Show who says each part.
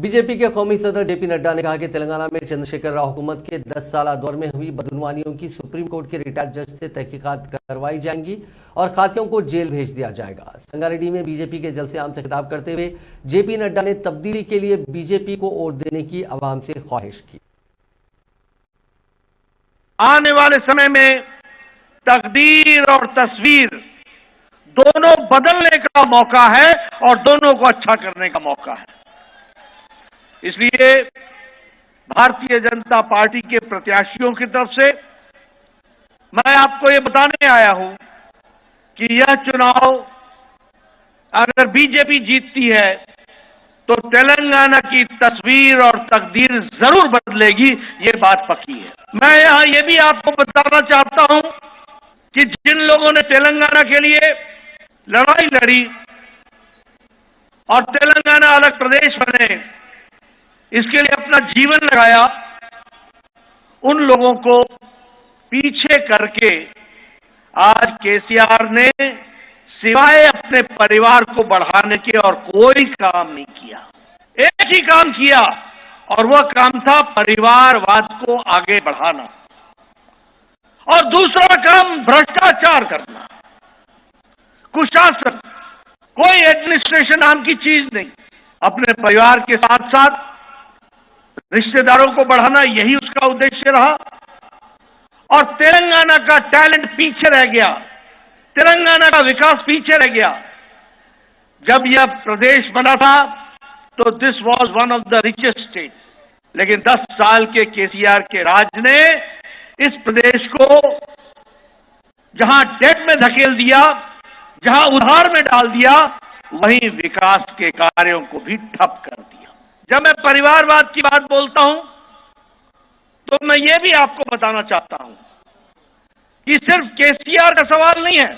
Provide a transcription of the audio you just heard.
Speaker 1: BJP के कौमी सदर जेपी नड्डा ने कहा कि तेलंगाना में चंद्रशेखर राव हुकूमत के 10 साल दौर में हुई बदगुमानियों की सुप्रीम कोर्ट के रिटायर्ड जज से तहकीकात करवाई जाएंगी और खातियों को जेल भेज दिया जाएगा। संगारेड्डी में बीजेपी के जलसे आम से खिताब करते हुए जेपी नड्डा ने तब्दीली के लिए बीजेपी को वोट देने की आवाम से ख्वाहिश की।
Speaker 2: आने वाले समय में तकदीर और तस्वीर दोनों बदलने का मौका है और दोनों को अच्छा करने का मौका है। इसलिए भारतीय जनता पार्टी के प्रत्याशियों की तरफ से मैं आपको ये बताने आया हूं कि यह चुनाव अगर बीजेपी जीतती है तो तेलंगाना की तस्वीर और तकदीर जरूर बदलेगी, ये बात पक्की है। मैं यहां ये भी आपको बताना चाहता हूं कि जिन लोगों ने तेलंगाना के लिए लड़ाई लड़ी और तेलंगाना अलग प्रदेश बने, इसके लिए अपना जीवन लगाया, उन लोगों को पीछे करके आज केसीआर ने सिवाय अपने परिवार को बढ़ाने के और कोई काम नहीं किया। एक ही काम किया और वह काम था परिवारवाद को आगे बढ़ाना, और दूसरा काम भ्रष्टाचार करना, कुशासन, कोई एडमिनिस्ट्रेशन नाम की चीज नहीं। अपने परिवार के साथ साथ रिश्तेदारों को बढ़ाना, यही उसका उद्देश्य रहा। और तेलंगाना का टैलेंट पीछे रह गया, तेलंगाना का विकास पीछे रह गया। जब यह प्रदेश बना था तो this was one of the richest state, लेकिन 10 साल के केसीआर के राज ने इस प्रदेश को जहां डेट में धकेल दिया, जहां उधार में डाल दिया, वहीं विकास के कार्यों को भी ठप कर दिया। जब मैं परिवारवाद की बात बोलता हूं तो मैं ये भी आपको बताना चाहता हूं कि सिर्फ केसीआर का सवाल नहीं है,